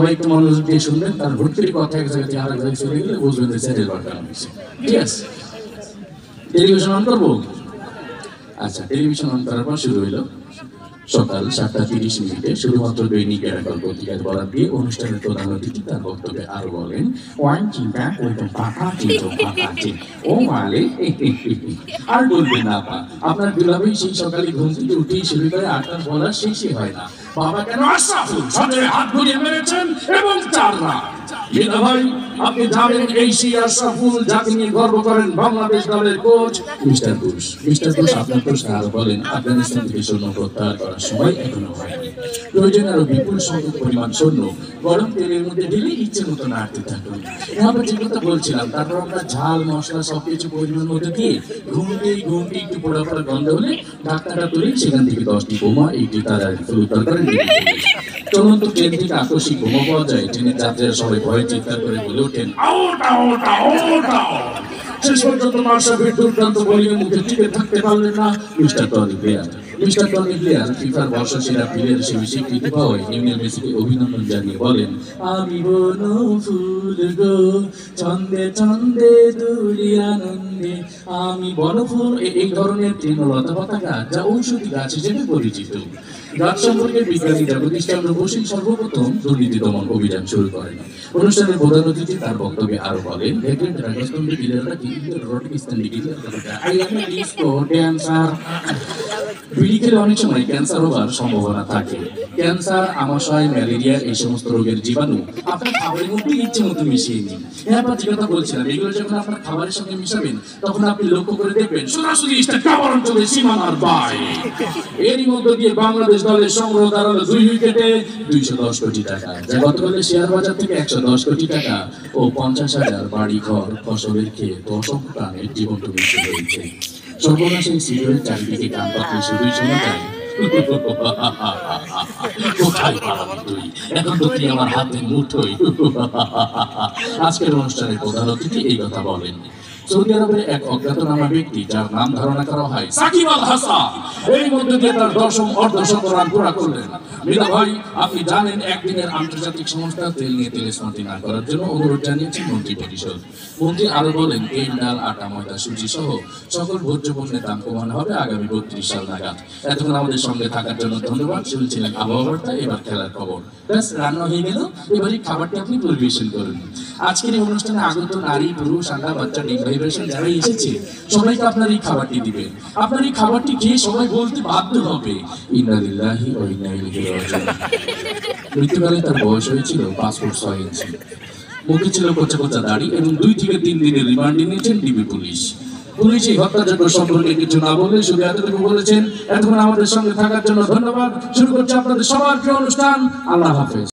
সবাই একটু মনোযোগ দিয়ে শুনবেন, কারণ হুট করে কথা এক জায়গা থেকে আরেক জায়গায় চলে গেলে বুঝবেন যে চ্যানেল বাটন হয়েছে। ঠিক আছে, টেলিভিশন অন করবো। আচ্ছা, টেলিভিশন অন করার পর শুরু হইলো সকাল 7:30 শুধুমাত্র দৈনিক এরাকল পত্রিকার বরাদ দিয়ে অনুষ্ঠানের প্রধান অতিথি তার বক্তব্যে আরো বলেন, ওয়ান চিন্তা ওইটা পাকা চিন্তা পাকা ও মালে আর বলবেন না আপা, আপনার দুলাভাই সেই সকালে ঘুম থেকে উঠেই শুরু করে আটটার বলা শেষই হয় না, বাবা কেন আশরাফুল সজরে হাত ঘুরিয়ে মেরেছেন এবং 4 রান। মিনা ভাই, আপনি জানেন এই সেই আশরাফুল যাকে নিয়ে গর্ব করেন বাংলাদেশ দলের coach mister Bush. Mister Bush আপনার প্রশ্ন আরো বলেন, আফগানিস্তান থেকে সৈন্য প্রত্যাহার করার সময় এখনো হয়নি, প্রয়োজন আরো বিপুল সংখ্যক পরিমাণ সৈন্য গরম তেলের মধ্যে ঢেলে ইচ্ছে মতো নাড়তে থাকুন। আমরা যে কথা বলছিলাম, তারপর আমরা ঝাল মশলা সবকিছু পরিমাণ মধ্যে দিয়ে ঘুমটি একটু পোড়া পোড়া গন্ধ হলে ঢাকনাটা তুলে সেখান থেকে 10টি বোমা একটি তারা উদ্ধার করেন। চলন্ত ট্রেন থেকে আকস্মিক বোমা পাওয়া যায়, ট্রেনের যাত্রীরা সবাই ভয়ে চিৎকার করে বলে ওঠেন, আউট আউট আউট আউট। শেষ পর্যন্ত মাশরাফির দুর্দান্ত বোলিংয়ের মুখে টিকে থাকতে পারলেন না mister Tony Blair. Mister Tony Blair ফিফার বর্ষসেরা প্লেয়ার হিসেবে স্বীকৃতি পাওয়ায় লিওনেল মেসিকে অভিনন্দন জানিয়ে বলেন, আমি বনফুল গো ছন্দে ছন্দে দুলি আনন্দে, আমি বনফুল। এই ধরনের তৃণলতা পতাকা যা ঔষধি গাছ হিসেবে পরিচিত। গাছ সম্পর্কে বিজ্ঞানী জগদীশচন্দ্র বসু সর্বপ্রথম দুর্নীতি দমন অভিযান শুরু করেন। অনুষ্ঠানের প্রধান অতিথি তার বক্তব্যে আরো বলেন, দেখলেন রাজস্থানের ডিলাররা কি রোডকিস্তানি dealer I am a disco dancer. বিড়ি খেলে অনেক সময় ক্যান্সার হওয়ার সম্ভাবনা থাকে। ক্যান্সার, আমাশয়, ম্যালেরিয়া এই সমস্ত রোগের জীবাণু আপনার খাবারের মধ্যে ইচ্ছে মতো মিশিয়ে নিন। হ্যাঁ, যে কথা বলছিলাম, এগুলো যখন আপনার খাবারের সঙ্গে মিশাবেন তখন আপনি লক্ষ্য করে দেখবেন সরাসরি খাবার অঞ্চলে সীমানার বাইরে। এরই মধ্য দিয়ে বাংলাদেশ দলের সংগ্রহ দাঁড়ালো 2 উইকেটে 210 কোটি টাকা, যা গতকালের শেয়ার বাজার থেকে 110 কোটি টাকা ও 50,000 বাড়ি ঘর ফসলের খেয়ে দশক প্রাণের জীবন্ত মৃত্যু হয়েছে। সর্বনাশ এই সিরিয়ালের চারিদিকে কান পাতলে শুধুই শোনা যায়, কোথায় পালাবি তুই, এখন তো তুই আমার হাতের মুঠোই। আজকের অনুষ্ঠানের প্রধান অতিথি এই কথা বলেন। সৌদি আরবের এক অজ্ঞাতনামা ব্যক্তি যার নাম ধারণা করা হয় সাকিব আল হাসান, এই মধ্যে দিয়ে তার 10ম অর্ধশত রান পুরা করলেন। মিলা ভাই, আপনি জানেন একদিনের আন্তর্জাতিক সংস্থা তেল নিয়ে তেলস্মাতি না করার জন্য অনুরোধ জানিয়েছেন মন্ত্রী পরিষদ। মন্ত্রী আরো বলেন, তেল, ডাল, আটা, ময়দা, সুজি সহ সকল ভোজ্য পণ্যের দাম কমানো হবে আগামী 32 সাল নাগাদ। এতক্ষণ আমাদের সঙ্গে থাকার জন্য ধন্যবাদ। শুনছিলেন আবহাওয়া বার্তা, এবার খেলার খবর। ব্যাস, রান্না হয়ে গেল, এবারই খাবারটি আপনি পরিবেশন করুন। আজকের এই অনুষ্ঠানে আগত নারী, পুরুষ, আন্ডা, বাচ্চা, ডিম ভাইব্রেশন যারা এসেছে সবাইকে আপনার এই খাবারটি দিবেন। আপনার এই খাবারটি খেয়ে সবাই বলতে বাধ্য হবে, ইন্না লিল্লাহি ওয়া ইন্না ইলাইহি রাজিউন। মৃত্যুকালে তার বয়স হয়েছিল 5 ফুট 6 ইঞ্চি। মুখে ছিল কোচা কোচা দাড়ি এবং 2 থেকে 3 দিনের রিমান্ডে নিয়েছেন ডিবি পুলিশ। পুলিশ এই হত্যাযজ্ঞ সম্পর্কে কিছু না বলে শুধু এতটুকু বলেছেন, এতক্ষণ আমাদের সঙ্গে থাকার জন্য ধন্যবাদ। শুরু করছে আপনাদের সবার প্রিয় অনুষ্ঠান। আল্লাহ হাফেজ।